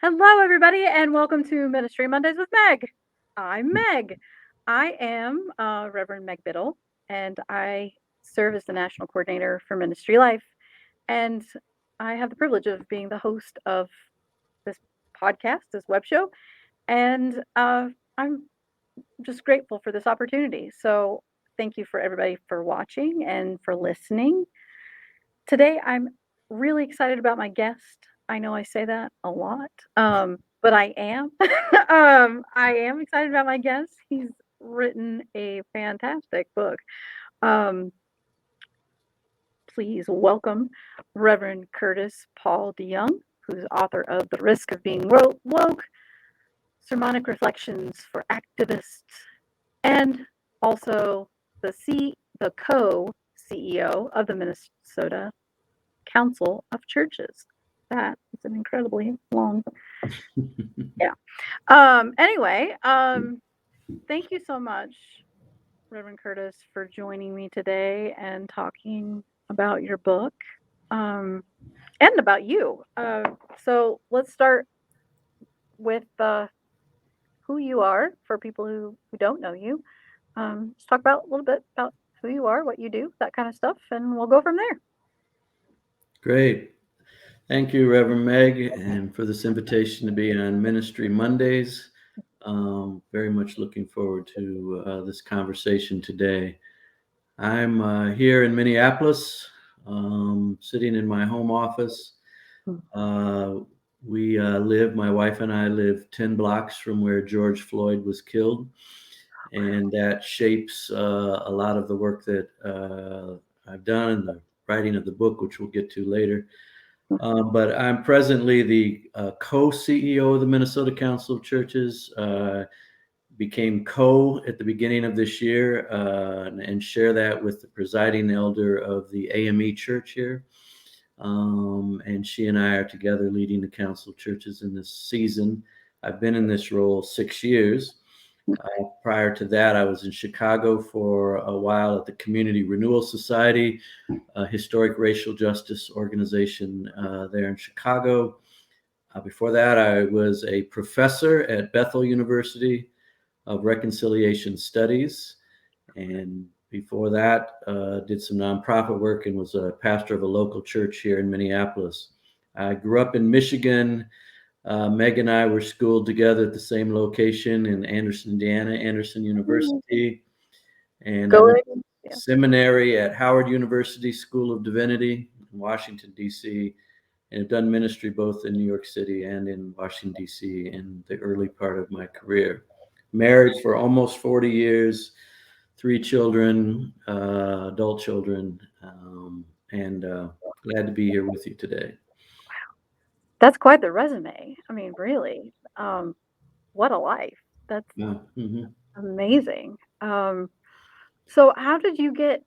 Hello, everybody, and welcome to Ministry Mondays with Meg. I'm Meg. I am Reverend Meg Biddle, and I serve as the National Coordinator for Ministry Life. And I have the privilege of being the host of this podcast, this web show, and I'm just grateful for this opportunity. So, thank you for everybody for watching and for listening. Today, I'm really excited about my guest. I know I say that a lot, but I am. I am excited about my guest. He's written a fantastic book. Um, please welcome Reverend Curtis Paul DeYoung, who's author of The Risk of Being Woke, Sermonic Reflections for Activists, and also the co-CEO of the Minnesota Council of Churches. That is an incredibly long. Yeah. Anyway, thank you so much, Reverend Curtis, for joining me today and talking about your book, and about you. So let's start with who you are for people who don't know you. Let's talk about a little bit about who you are, what you do, that kind of stuff, and we'll go from there. Great. Thank you, Reverend Meg, and for this invitation to be on Ministry Mondays. Very much looking forward to this conversation today. I'm here in Minneapolis, sitting in my home office. Uh, my wife and I live 10 blocks from where George Floyd was killed, and that shapes a lot of the work that I've done and the writing of the book, which we'll get to later. But I'm presently the co-CEO of the Minnesota Council of Churches. Became at the beginning of this year, and share that with the presiding elder of the AME Church here. And she and I are together leading the Council of Churches in this season. I've been in this role 6 years. Prior to that, I was in Chicago for a while at the Community Renewal Society, a historic racial justice organization there in Chicago. Before that, I was a professor at Bethel University of Reconciliation Studies. And before that, did some nonprofit work and was a pastor of a local church here in Minneapolis. I grew up in Michigan. Meg and I were schooled together at the same location in Anderson, Indiana, Anderson University. And I went to seminary at Howard University School of Divinity in Washington, D.C., and have done ministry both in New York City and in Washington, D.C. in the early part of my career. Married for almost 40 years, 3 children, adult children, and glad to be here with you today. That's quite the resume. I mean, really, what a life. That's amazing. So how did you get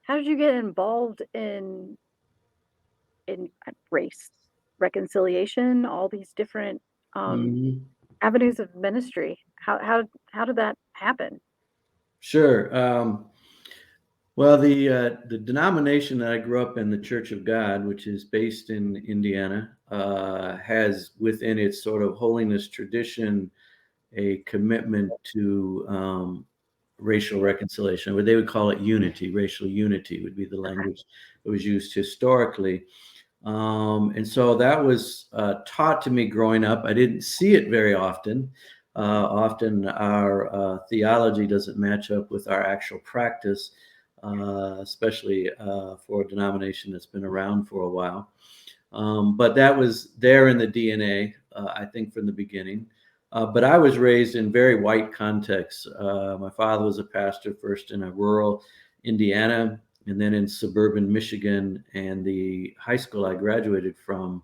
involved in race reconciliation, all these different avenues of ministry? How did that happen? Sure. Well, the denomination that I grew up in, the Church of God, which is based in Indiana, has within its sort of holiness tradition a commitment to racial reconciliation, or they would call it unity. Racial unity would be the language that was used historically. And so that was taught to me growing up. I didn't see it very often. Often our theology doesn't match up with our actual practice, especially for a denomination that's been around for a while. But that was there in the DNA, I think, from the beginning. But I was raised in very white contexts. My father was a pastor first in a rural Indiana and then in suburban Michigan. And the high school I graduated from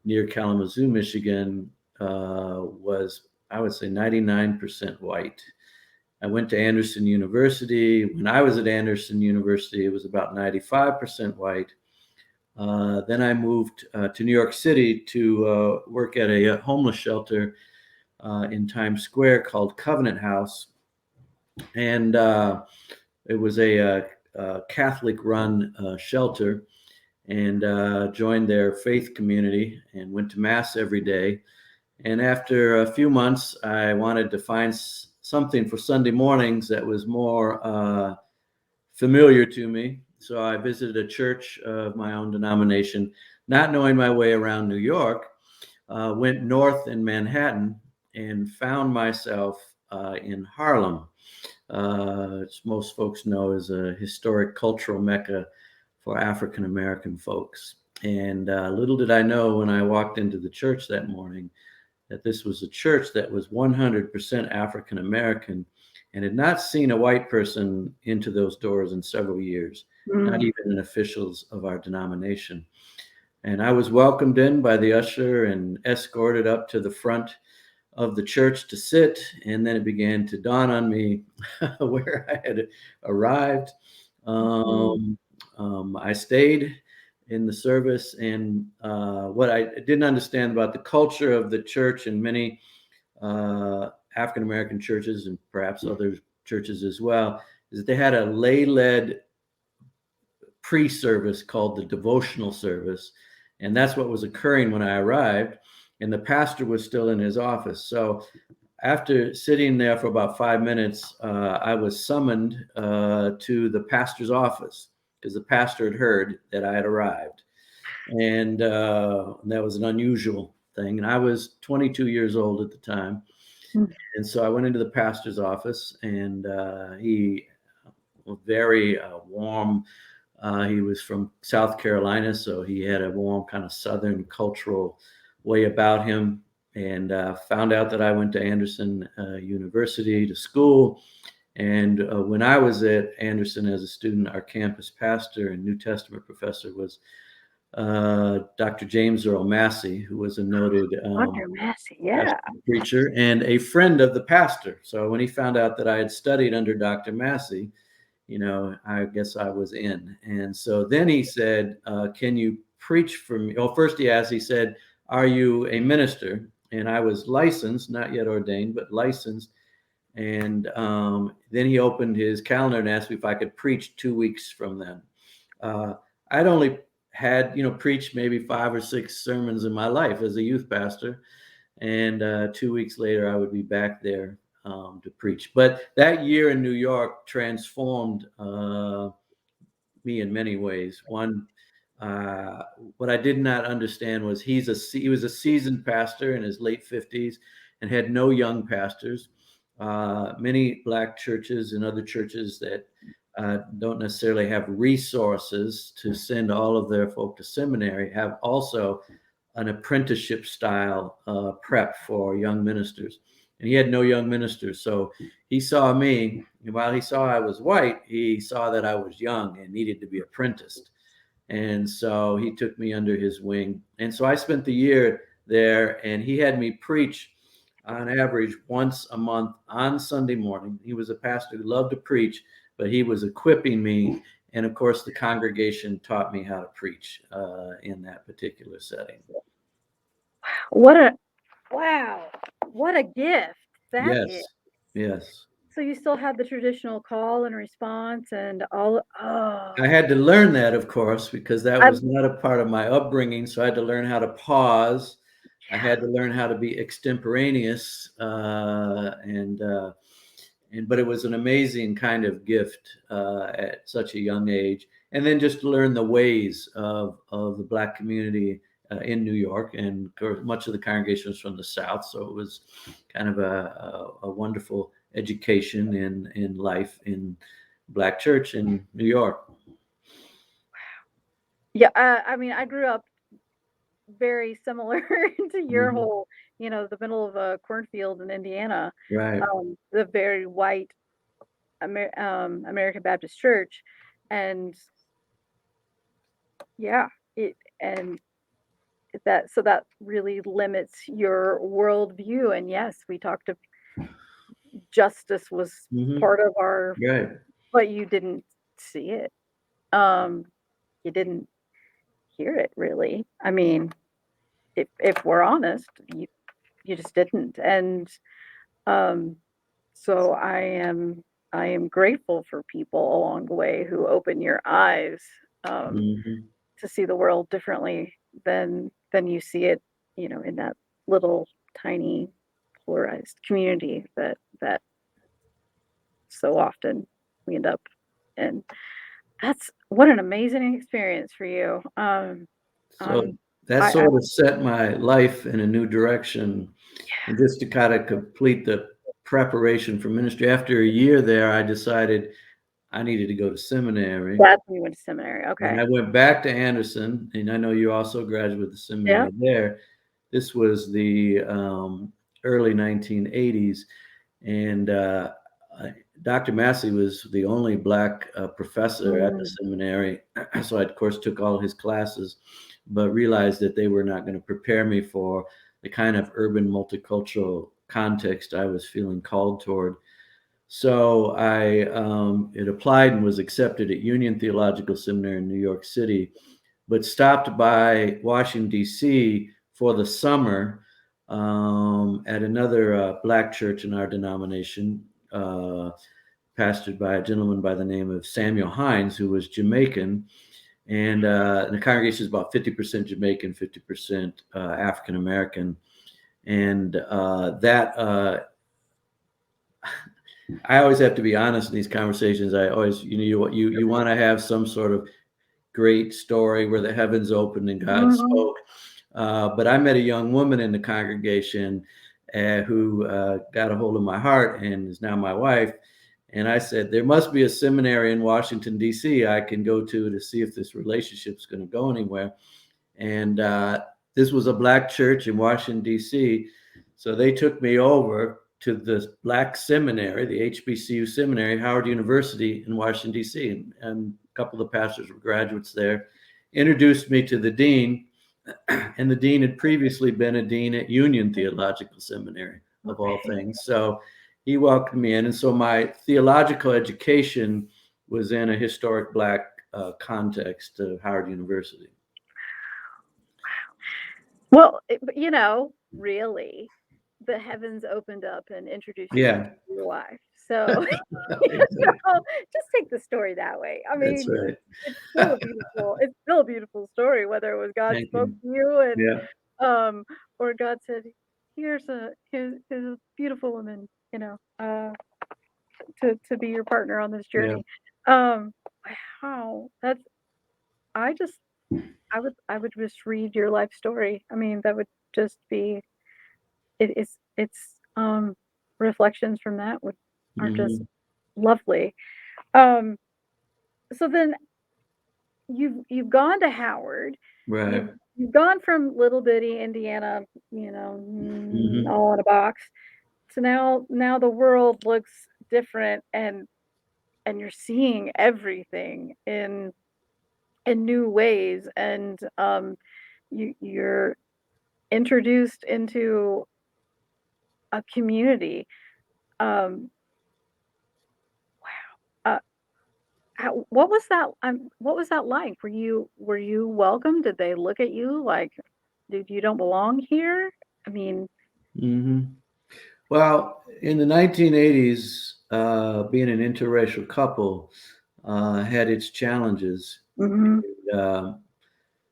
near Kalamazoo, Michigan, was, I would say, 99% white. I went to Anderson University. When I was at Anderson University, it was about 95% white. Then I moved to New York City to work at a homeless shelter in Times Square called Covenant House. And it was a Catholic-run shelter, and joined their faith community and went to Mass every day. And after a few months, I wanted to find something for Sunday mornings that was more familiar to me. So I visited a church of my own denomination, not knowing my way around New York, went north in Manhattan and found myself in Harlem. As most folks know, is a historic cultural mecca for African American folks. And little did I know when I walked into the church that morning that this was a church that was 100% African American and had not seen a white person into those doors in several years, not Mm. even in officials of our denomination. And I was welcomed in by the usher and escorted up to the front of the church to sit. And then it began to dawn on me where I had arrived. Mm. I stayed in the service, and what I didn't understand about the culture of the church and many African American churches, and perhaps other churches as well, is that they had a lay-led pre-service called the devotional service, and that's what was occurring when I arrived. And the pastor was still in his office. So after sitting there for about 5 minutes, I was summoned to the pastor's office because the pastor had heard that I had arrived. And that was an unusual thing. And I was 22 years old at the time. Mm. And so I went into the pastor's office, and he was very warm. He was from South Carolina, so he had a warm kind of Southern cultural way about him. And found out that I went to Anderson University to school. And when I was at Anderson as a student, our campus pastor and New Testament professor was Dr. James Earl Massey, who was a noted Dr. Massey, yeah. Testament preacher and a friend of the pastor. So when he found out that I had studied under Dr. Massey, I guess I was in. And so then he said, can you preach for me? Well, first he said, are you a minister? And I was licensed, not yet ordained, but licensed. And then he opened his calendar and asked me if I could preach 2 weeks from then. I'd only had, preached maybe 5 or 6 sermons in my life as a youth pastor. And 2 weeks later, I would be back there to preach. But that year in New York transformed me in many ways. One, what I did not understand was he was a seasoned pastor in his late 50s and had no young pastors. Many Black churches and other churches that don't necessarily have resources to send all of their folk to seminary have also an apprenticeship style prep for young ministers. And he had no young ministers. So he saw me, and while he saw I was white, he saw that I was young and needed to be apprenticed. And so he took me under his wing. And so I spent the year there, and he had me preach on average once a month on Sunday morning. He was a pastor who loved to preach, but he was equipping me. And of course, the congregation taught me how to preach in that particular setting. What a wow. What a gift that is. Yes, yes. So you still had the traditional call and response and all. I Oh, had to learn that, of course, because that I was not a part of my upbringing. So I had to learn how to pause. I yeah. had to learn how to be extemporaneous, but it was an amazing kind of gift at such a young age. And then just to learn the ways of the Black community in New York, and of course, much of the congregation was from the South, so it was kind of a wonderful education in life in Black church in New York. Yeah, I mean, I grew up very similar to your Mhm. whole, the middle of a cornfield in Indiana, Right. the very white American Baptist Church, and yeah, and that really limits your worldview. And yes, we talked to justice was Hmm. part of our, Right. but you didn't see it. Um, you didn't hear it really. I mean, if we're honest, you just didn't. And um, so I am grateful for people along the way who open your eyes um, Hmm. to see the world differently than you see it, in that little tiny polarized community that so often we end up in. That's what an amazing experience for you. So Um, that I sort of set my life in a new direction. And just to kind of complete the preparation for ministry, after a year there, I decided I needed to go to seminary. That's when you went to seminary. And Okay. I went back to Anderson, and I know you also graduated the Yeah. seminary there. This was the early 1980s, and Dr. Massey was the only Black professor at the Mm, seminary. So I, of course, took all his classes, but realized that they were not going to prepare me for the kind of urban multicultural context I was feeling called toward. So I had applied and was accepted at Union Theological Seminary in New York City, but stopped by Washington, D.C. for the summer at another Black church in our denomination, pastored by a gentleman by the name of Samuel Hines, who was Jamaican. And the congregation is about 50% Jamaican, 50% African American. And I always have to be honest in these conversations. I always, you want to have some sort of great story where the heavens opened and God mhm. spoke. But I met a young woman in the congregation who got a hold of my heart and is now my wife. And I said, there must be a seminary in Washington, D.C. I can go to see if this relationship is going to go anywhere. And this was a Black church in Washington, D.C. So they took me over to the Black seminary, the HBCU seminary, Howard University in Washington, D.C. And a couple of the pastors were graduates there, introduced me to the dean. And the dean had previously been a dean at Union Theological Seminary, of all Okay. things. So he welcomed me in. And so my theological education was in a historic Black context of Howard University. Well, really, the heavens opened up and introduced you to Yeah, your wife. So, exactly. just take the story that way. I That's mean, right. it's still a beautiful story, whether it was God Thank spoke you. to you and Yeah, um or God said, here's a beautiful woman, to be your partner on this yeah. journey. Um, wow, that's I just I would just read your life story. I mean, that would just be it's reflections from that would are just Mhm. lovely. Um, so then you've gone to Howard. You've Right. you've gone from little bitty Indiana, Mhm. all in a box, to now the world looks different and you're seeing everything in new ways and you're introduced into a community. Um, uh, what was that like? Were you welcome? Did they look at you like, dude, you don't belong here? I mean, Mhm. Well, in the 1980s, being an interracial couple had its challenges. mhm, Um,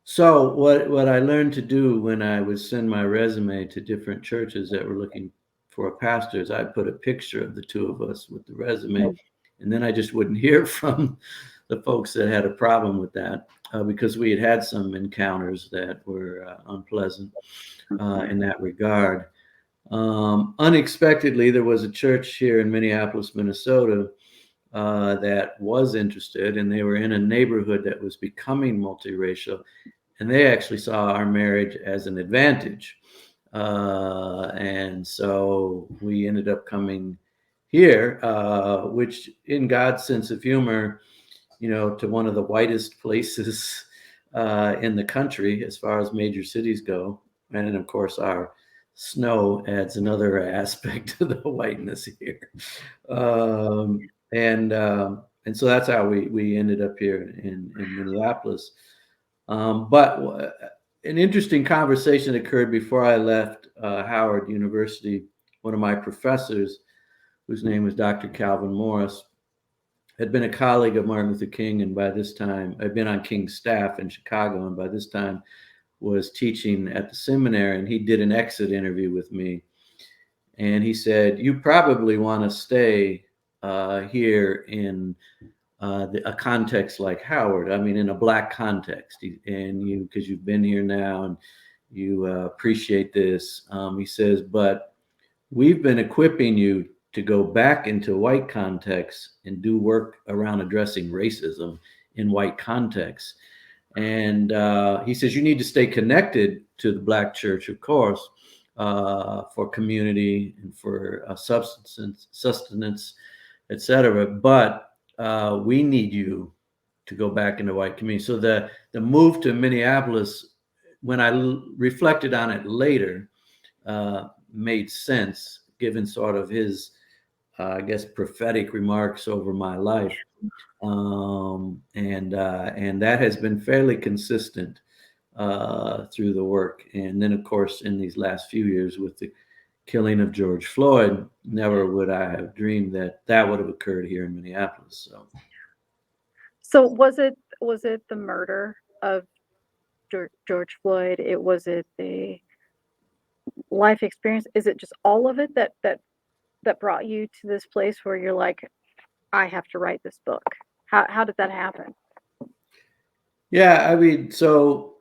so what I learned to do when I would send my resume to different churches that were looking for a pastor is I'd put a picture of the two of us with the resume, mm, and then I just wouldn't hear from the folks that had a problem with that because we had some encounters that were unpleasant mhm, in that regard. Unexpectedly, there was a church here in Minneapolis, Minnesota, that was interested, and they were in a neighborhood that was becoming multiracial, and they actually saw our marriage as an advantage. And so we ended up coming here, which, in God's sense of humor, to one of the whitest places in the country as far as major cities go. And then, of course, our snow adds another aspect to the whiteness here. And so that's how we ended up here in Minneapolis. But an interesting conversation occurred before I left Howard University. One of my professors, whose name was Dr. Calvin Morris, had been a colleague of Martin Luther King, and by this time, I'd been on King's staff in Chicago, and by this time, was teaching at the seminary, and he did an exit interview with me. And he said, "You probably want to stay here in a context like Howard. I mean, in a Black context, and you, because you've been here now and you appreciate this." He says, "But we've been equipping you to go back into white contexts and do work around addressing racism in white contexts." And he says, "You need to stay connected to the Black church, of course, for community and for sustenance, etc. But we need you to go back into white community." So the move to Minneapolis, when I reflected on it later, made sense given sort of his, I guess, prophetic remarks over my life. And that has been fairly consistent through the work. And then, of course, in these last few years with the killing of George Floyd, never would I have dreamed that that would have occurred here in Minneapolis. So was it the murder of George Floyd? Was it the life experience? Is it just all of it that brought you to this place where you're like, I have to write this book? How did that happen? Yeah, I mean, so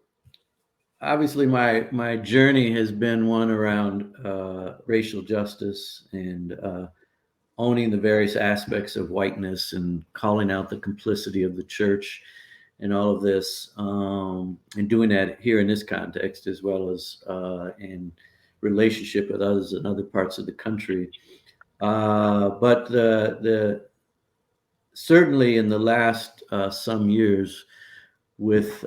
obviously my journey has been one around racial justice and owning the various aspects of whiteness and calling out the complicity of the church and all of this, and doing that here in this context as well as in relationship with others in other parts of the country. But the certainly in the last some years, with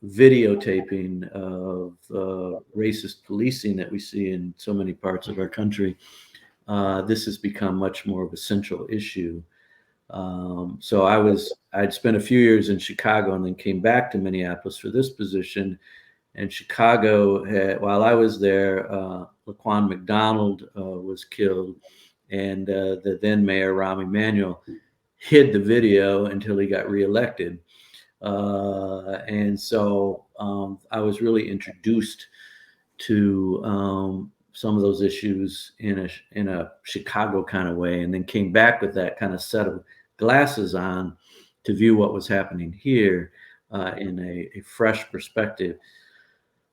videotaping of racist policing that we see in so many parts of our country, this has become much more of a central issue. So I'd spent a few years in Chicago and then came back to Minneapolis for this position. And Chicago had, while I was there, Laquan McDonald was killed, and the then mayor Rahm Emanuel hid the video until he got reelected. And so I was really introduced to some of those issues in a Chicago kind of way, and then came back with that kind of set of glasses on to view what was happening here in a fresh perspective.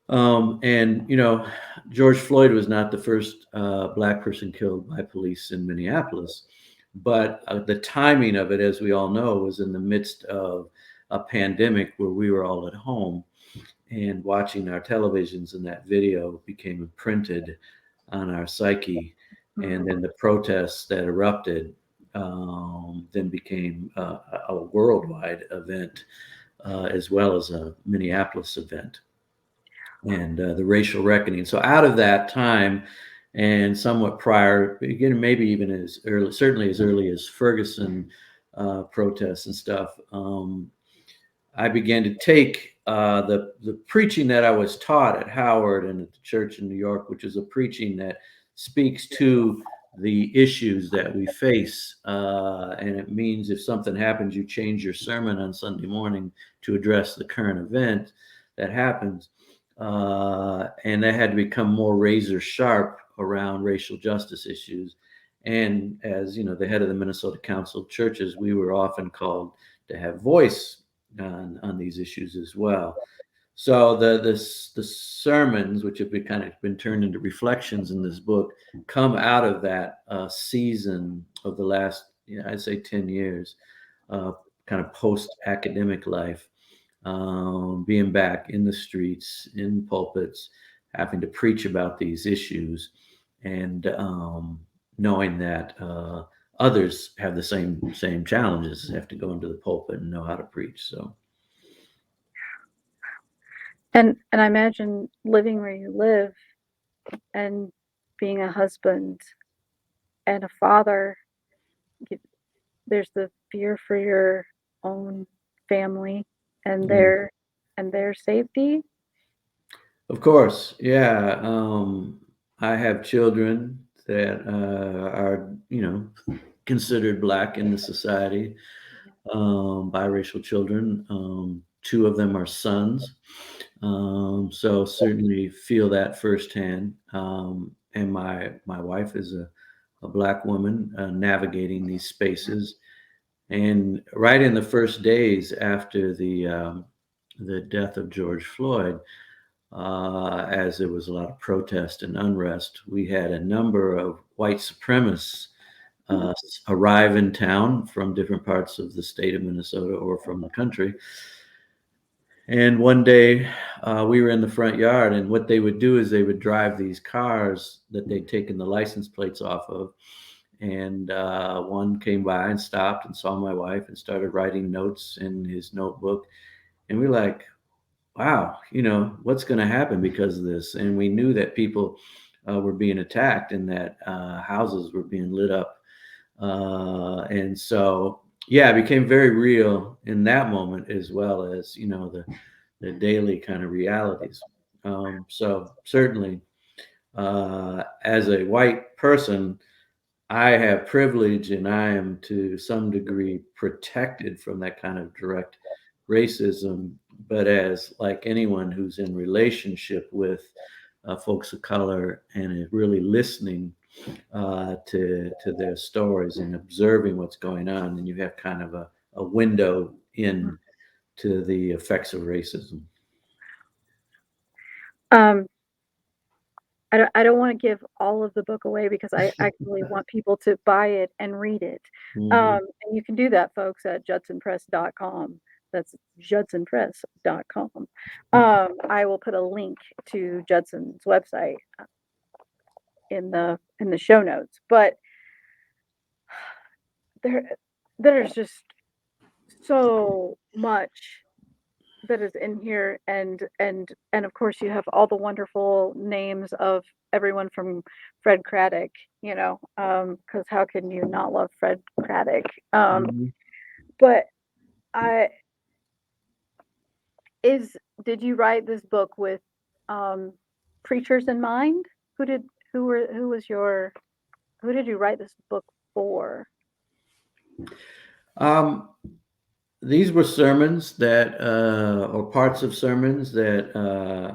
And you know, George Floyd was not the first Black person killed by police in Minneapolis, but the timing of it, as we all know, was in the midst of a pandemic where we were all at home, and watching our televisions, and that video became imprinted on our psyche. And then the protests that erupted then became a worldwide event, as well as a Minneapolis event, and the racial reckoning. So out of that time, and somewhat prior, again, maybe even as early, certainly as early as Ferguson protests and stuff, I began to take the preaching that I was taught at Howard and at the church in New York, which is a preaching that speaks to the issues that we face. And it means if something happens, you change your sermon on Sunday morning to address the current event that happens. And that had to become more razor sharp around racial justice issues. And as you know, the head of the Minnesota Council of Churches, we were often called to have voice on these issues as well. So the sermons, which have been turned into reflections in this book, come out of that season of the last, I'd say 10 years, kind of post-academic life, being back in the streets, in pulpits, having to preach about these issues, and knowing that others have the same challenges, have to go into the pulpit and know how to preach. So, And I imagine living where you live and being a husband and a father, there's the fear for your own family and their safety. of course, yeah. I have children that are, considered Black in the society, biracial children. two of them are sons. So certainly feel that firsthand. And my wife is a Black woman navigating these spaces. And right in the first days after the death of George Floyd, as there was a lot of protest and unrest, we had a number of white supremacists arrive in town from different parts of the state of Minnesota or from the country. And one day we were in the front yard, and what they would do is they would drive these cars that they'd taken the license plates off of. And one came by and stopped and saw my wife and started writing notes in his notebook. And we were like, wow, what's going to happen because of this? And we knew that people were being attacked and that houses were being lit up. And so, yeah, it became very real in that moment, as well as, the daily kind of realities. So certainly, as a white person, I have privilege and I am to some degree protected from that kind of direct racism. But as like anyone who's in relationship with folks of color and is really listening to their stories and observing what's going on, and you have kind of a window in to the effects of racism. Um, I don't want to give all of the book away because I actually want people to buy it and read it. Mhm. And you can do that, folks, at judsonpress.com. That's judsonpress.com. I will put a link to Judson's website in the show notes. But there there's just so much that is in here, and of course you have all the wonderful names of everyone from Fred Craddock, because how can you not love Fred Craddock? Mhm. But I is did you write this book with um, preachers in mind? Who did who was your who did you write this book for? Um, these were sermons that, or parts of sermons that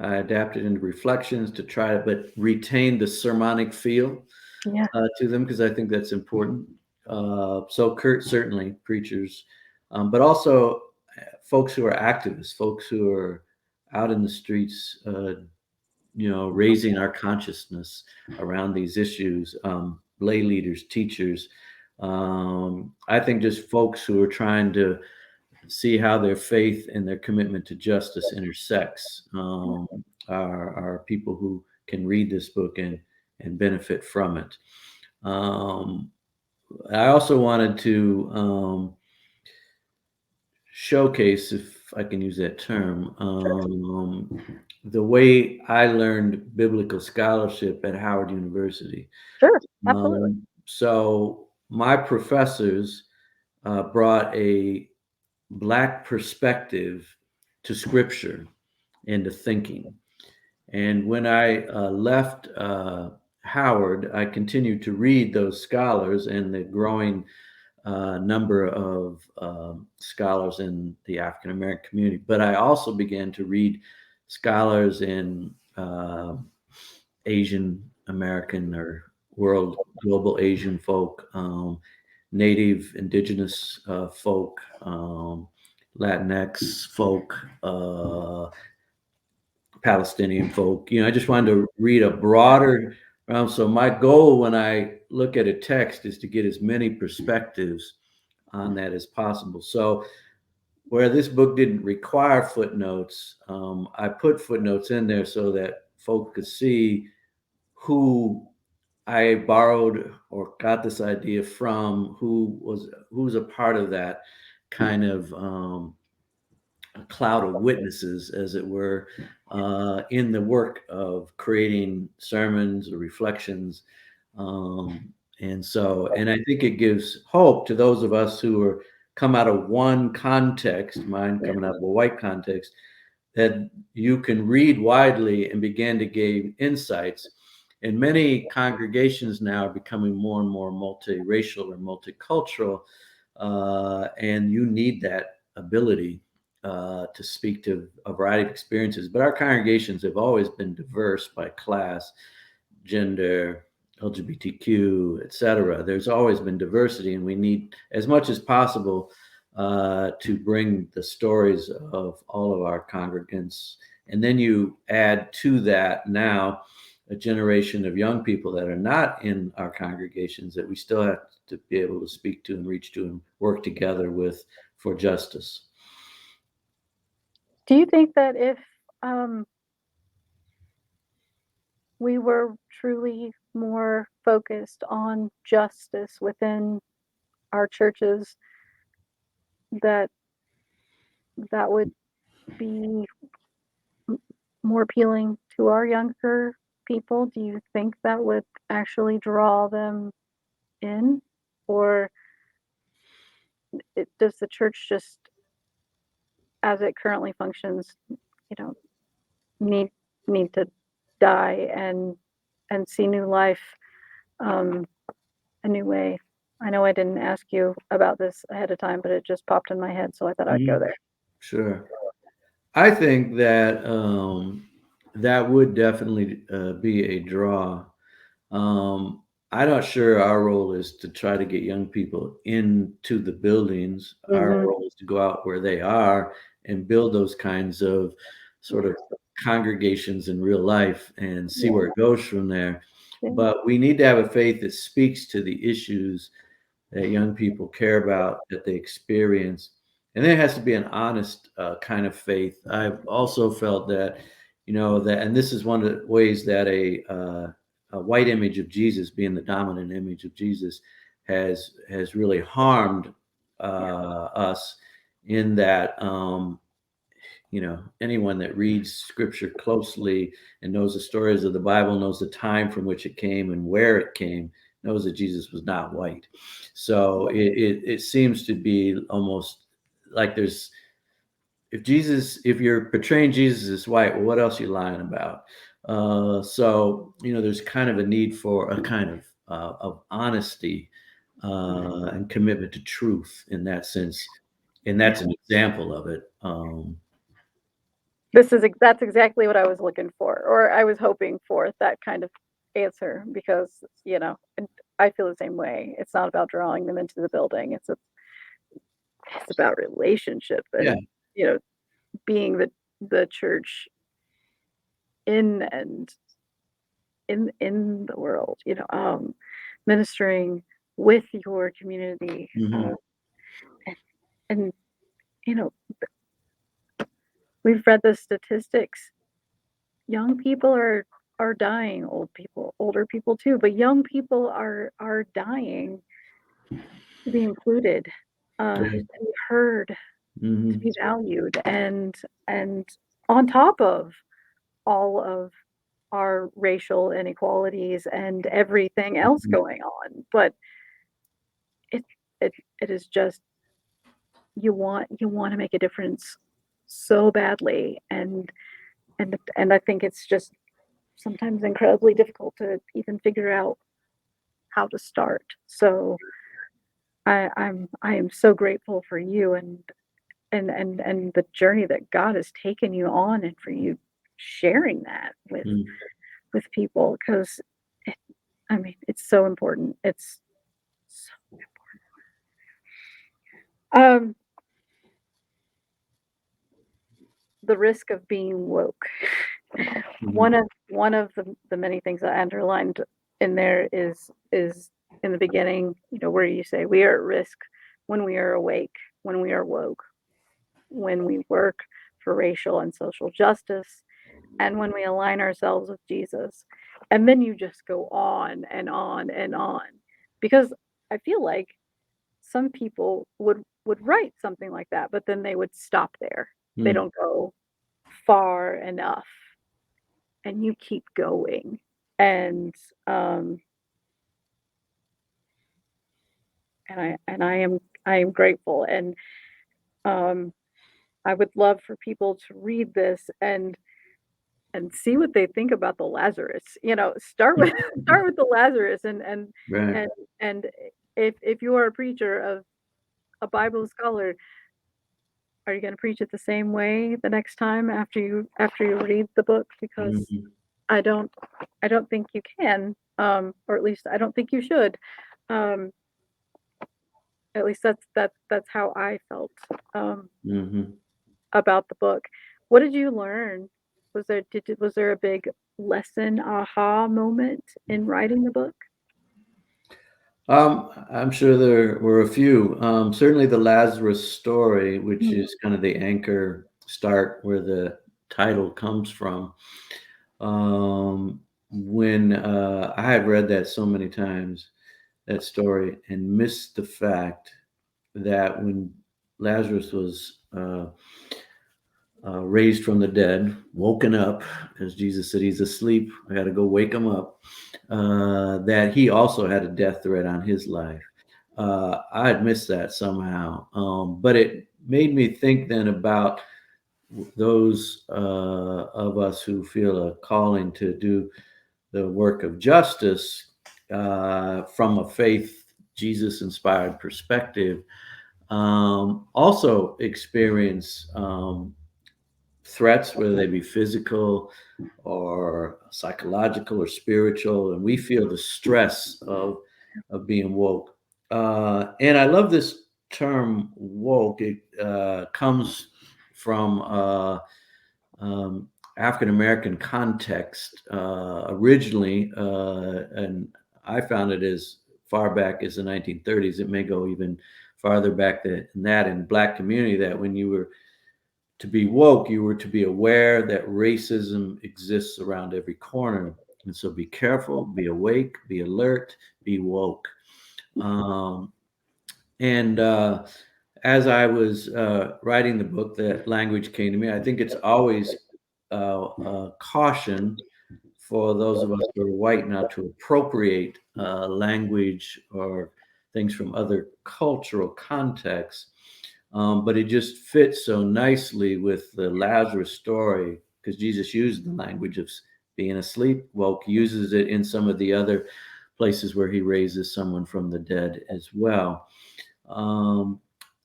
I adapted into reflections to try to, but retain the sermonic feel Yeah. to them because I think that's important. So, Kurt, certainly preachers, but also folks who are activists, folks who are out in the streets, raising our consciousness around these issues, lay leaders, teachers. I think just folks who are trying to see how their faith and their commitment to justice intersects are people who can read this book and benefit from it. Um, I also wanted to showcase, if I can use that term, Sure. the way I learned biblical scholarship at Howard University. Sure. Absolutely. So my professors brought a Black perspective to scripture and to thinking. And when I left Howard, I continued to read those scholars and the growing number of scholars in the African American community. But I also began to read scholars in Asian American or world global Asian folk, Native Indigenous folk, Latinx folk, Palestinian folk. I just wanted to read a broader. So my goal when I look at a text is to get as many perspectives on that as possible. So where this book didn't require footnotes, I put footnotes in there so that folk could see who I borrowed or got this idea from, who's a part of that kind of a cloud of witnesses, as it were, in the work of creating sermons or reflections. And I think it gives hope to those of us who are come out of one context, mine Yeah. coming out of a white context, that you can read widely and begin to gain insights. And many congregations now are becoming more and more multiracial or multicultural, and you need that ability to speak to a variety of experiences. But our congregations have always been diverse by class, gender, LGBTQ, etc. There's always been diversity, and we need, as much as possible, to bring the stories of all of our congregants. And then you add to that now a generation of young people that are not in our congregations that we still have to be able to speak to and reach to and work together with for justice. Do you think that if we were truly more focused on justice within our churches, that that would be more appealing to our younger people? Do you think that would actually draw them in, or does the church just, as it currently functions, need need to die and see new life, a new way? I know I didn't ask you about this ahead of time, but it just popped in my head, so I thought I'd go there. Sure. I think that that would definitely be a draw. Um, I'm not sure our role is to try to get young people into the buildings. Our Mhm. role is to go out where they are and build those kinds of sort of congregations in real life and see Yeah. where it goes from there. Yeah. But we need to have a faith that speaks to the issues that young people care about, that they experience. And there has to be an honest kind of faith. I've also felt that, that, and this is one of the ways that a white image of Jesus, being the dominant image of Jesus, has really harmed us in that anyone that reads scripture closely and knows the stories of the Bible, knows the time from which it came and where it came, knows that Jesus was not white. So it seems to be almost like there's, if you're portraying Jesus as white, well, what else are you lying about? So there's kind of a need for a kind of honesty and commitment to truth in that sense, and that's an example of it. That's exactly what I was looking for, or I was hoping for that kind of answer, because, and I feel the same way. It's not about drawing them into the building. It's about relationship Yeah. and, you know, being the church in and in the world, ministering with your community, Hmm. and, and you know, we've read the statistics. Young people are dying, older people too, but young people are dying to be included, Yeah. to be heard, to Hmm. be valued, and on top of all of our racial inequalities and everything else going on. But it it it is just, you want to make a difference so badly, and I think it's just sometimes incredibly difficult to even figure out how to start. So I am so grateful for you, and the journey that God has taken you on, and for you sharing that with people, because I mean, it's so important. It's so important. The risk of being woke. Hmm. One of the many things I underlined in there is in the beginning, where you say we are at risk when we are awake, when we are woke, when we work for racial and social justice, and when we align ourselves with Jesus. And then you just go on and on and on. Because I feel like some people would write something like that, but then they would stop there. They Hmm. don't go far enough, and you keep going. And um and I am grateful, and um I would love for people to read this and see what they think about the Lazarus. Start with start with the Lazarus, Right. and and if you are a preacher, of a Bible scholar, are you going to preach it the same way the next time after you read the book? Because Mhm. I don't I don't think you can, or at least I don't think you should. Um, at least that's how I felt um, Mhm. about the book. What did you learn? Was there a big lesson aha moment in writing the book? I'm sure there were a few. Certainly the Lazarus story, which Mm, is kind of the anchor start where the title comes from. When I had read that so many times, that story, and missed the fact that when Lazarus was raised from the dead, woken up, as Jesus said, he's asleep. I got to go wake him up. That he also had a death threat on his life. I had missed that somehow, but it made me think then about those of us who feel a calling to do the work of justice from a faith Jesus inspired perspective, also experience threats, whether they be physical or psychological or spiritual, and we feel the stress of being woke. And I love this term woke. It comes from um, African American context originally, and I found it as far back as the 1930s. It may go even farther back than that in Black community. That when you were to be woke, you were to be aware that racism exists around every corner. And so be careful, be awake, be alert, be woke. Um, and as I was writing the book, that language came to me. I think it's always caution for those of us who are white not to appropriate language or things from other cultural contexts. But it just fits so nicely with the Lazarus story because Jesus used the language of being asleep, woke, uses it in some of the other places where he raises someone from the dead as well. Um,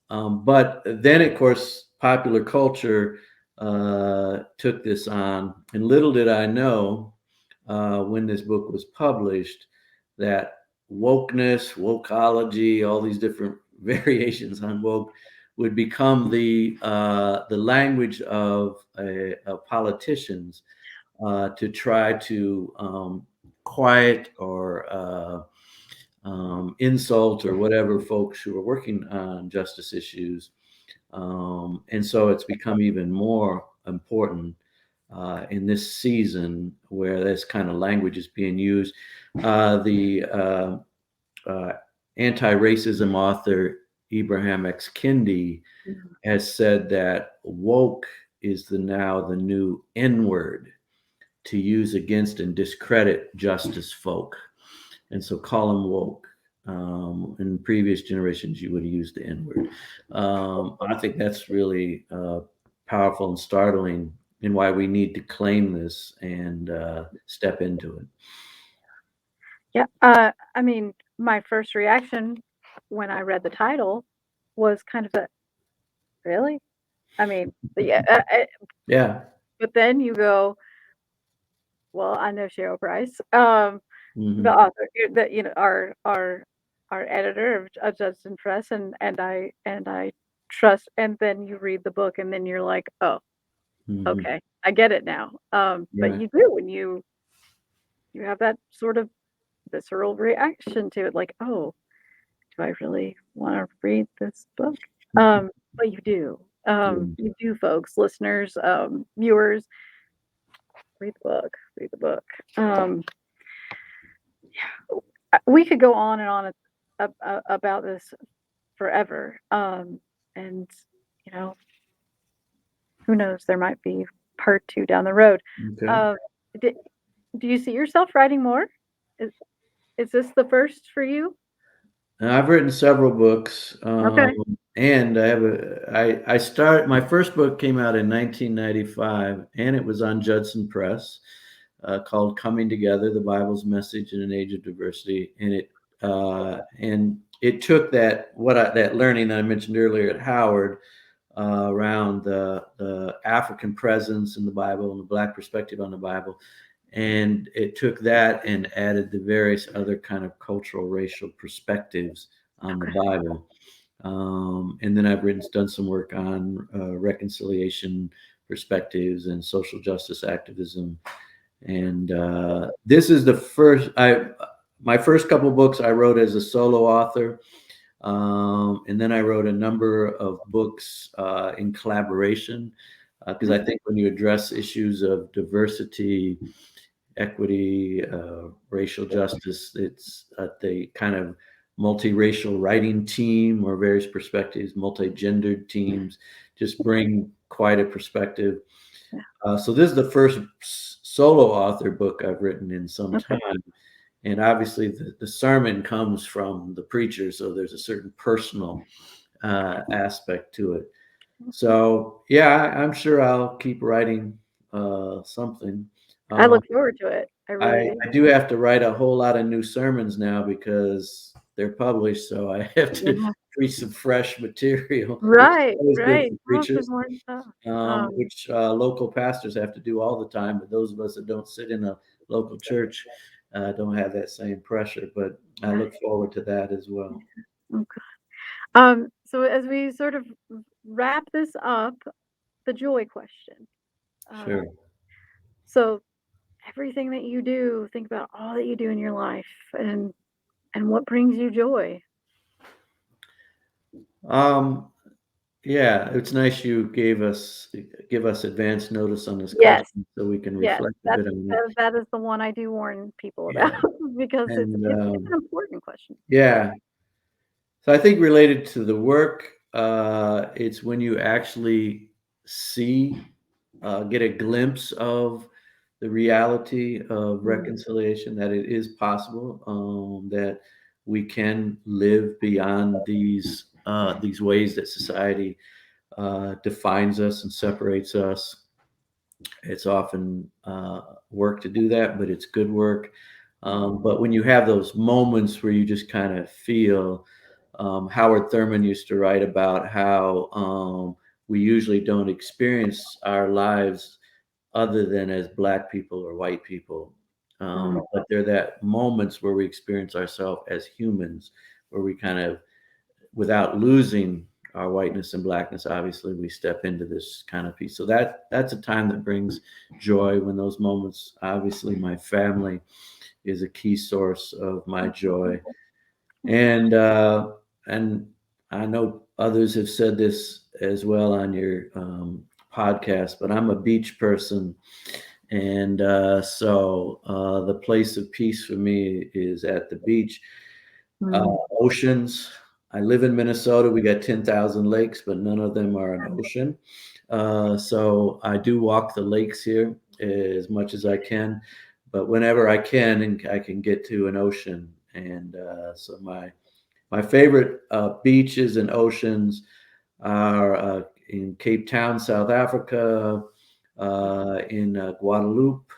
but then, of course, popular culture took this on, and little did I know when this book was published that wokeness, wokeology, all these different variations on woke would become the language of politicians to try to quiet or insult or whatever folks who are working on justice issues. And so it's become even more important in this season where this kind of language is being used. The uh, anti racism author Ibrahim X. Kendi mhm. has said that woke is now the new N word to use against and discredit justice folk. And so call them woke. In previous generations, you would have used the N word. I think that's really powerful and startling, and why we need to claim this and step into it. Yeah, I mean, my first reaction when I read the title was kind of a really? I mean, yeah, Yeah. but then you go, well, I know Cheryl Price, the Hmm. author, our editor of Judson Press, and I trust. And then you read the book, and then you're like, oh, Hmm. okay, I get it now. But Right. you do when you have that sort of visceral reaction to it, like, oh, do I really want to read this book? But you do. Yeah. You do, folks, listeners, viewers, read the book. Read the book. Um, we could go on and on about this forever. And you know, who knows? There might be part two down the road. Okay. Uh, do, do you see yourself writing more? Is is this the first for you? And I've written several books, Okay. and I start my first book came out in 1995, and it was on Judson Press, called "Coming Together: The Bible's Message in an Age of Diversity," and it took that learning that I mentioned earlier at Howard, around the African presence in the Bible and the Black perspective on the Bible. And it took that and added the various other kind of cultural, racial perspectives on the Bible. And then I've done some work on reconciliation perspectives and social justice activism. And this is my first couple books I wrote as a solo author. And then I wrote a number of books in collaboration because I think when you address issues of diversity, equity, racial justice, it's the kind of multiracial writing team or various perspectives, multi-gendered teams just bring quite a perspective. So this is the first solo author book I've written in some time. And obviously the sermon comes from the preacher, so there's a certain personal aspect to it. So yeah, I'm sure I'll keep writing something. I look forward to it. I really do. I do have to write a whole lot of new sermons now because they're published, so I have to Yeah. preach some fresh material, Right, which is always good right. for Lots of preachers, more stuff. which local pastors have to do all the time. But those of us that don't sit in a local church don't have that same pressure. But I look forward to that as well. Okay. So as we sort of wrap this up, the joy question. Sure. So everything that you do, think about all that you do in your life and what brings you joy. Yeah, it's nice you give us advance notice on this Yes, question so we can yes. reflect a bit on it. That is the one I do warn people Yeah. about because And it's an important question. yeah, so I think related to the work, it's when you actually see, get a glimpse of the reality of reconciliation, that it is possible, that we can live beyond these ways that society defines us and separates us. It's often work to do that, but it's good work. But when you have those moments where you just kind of feel, Howard Thurman used to write about how we usually don't experience our lives other than as Black people or white people. But there are that moments where we experience ourselves as humans, where we kind of, without losing our whiteness and Blackness, obviously we step into this kind of piece. So that's a time that brings joy. When those moments, obviously my family is a key source of my joy. And I know others have said this as well on your podcast, but I'm a beach person. And so the place of peace for me is at the beach. Oceans. I live in Minnesota. We got 10,000 lakes, but none of them are an ocean. So I do walk the lakes here as much as I can, but whenever I can, and I can get to an ocean. And so my favorite beaches and oceans are in Cape Town, South Africa, in Guadeloupe,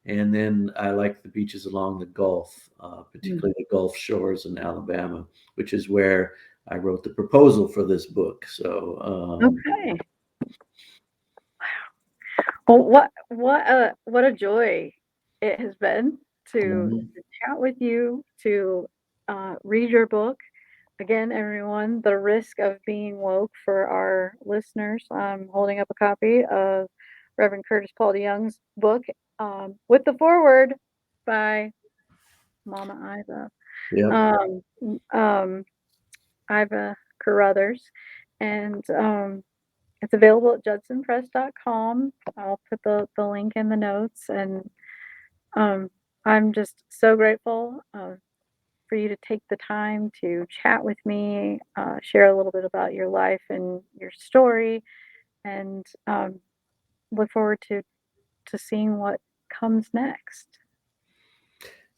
and then I like the beaches along the Gulf, particularly the Gulf shores in Alabama, which is where I wrote the proposal for this book. So, Okay. Well, what a joy it has been to chat with you, to read your book. Again, everyone, The Risk of Being Woke for our listeners. I'm holding up a copy of Reverend Curtis Paul DeYoung's book with the foreword by Mama Iva. Yep. Iva Carruthers. And it's available at judsonpress.com. I'll put the link in the notes. And I'm just so grateful for you to take the time to chat with me, share a little bit about your life and your story, and look forward to seeing what comes next.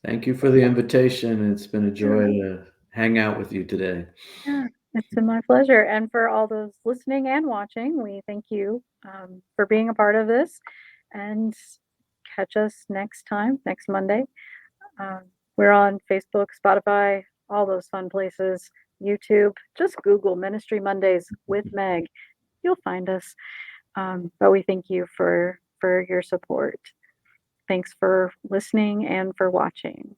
Thank you for the invitation. It's been a joy to hang out with you today. Yeah, it's been my pleasure. And for all those listening and watching, we thank you for being a part of this. And catch us next time, next Monday. We're on Facebook, Spotify, all those fun places, YouTube. Just Google Ministry Mondays with Meg. you'll find us. But we thank you for your support. Thanks for listening and for watching.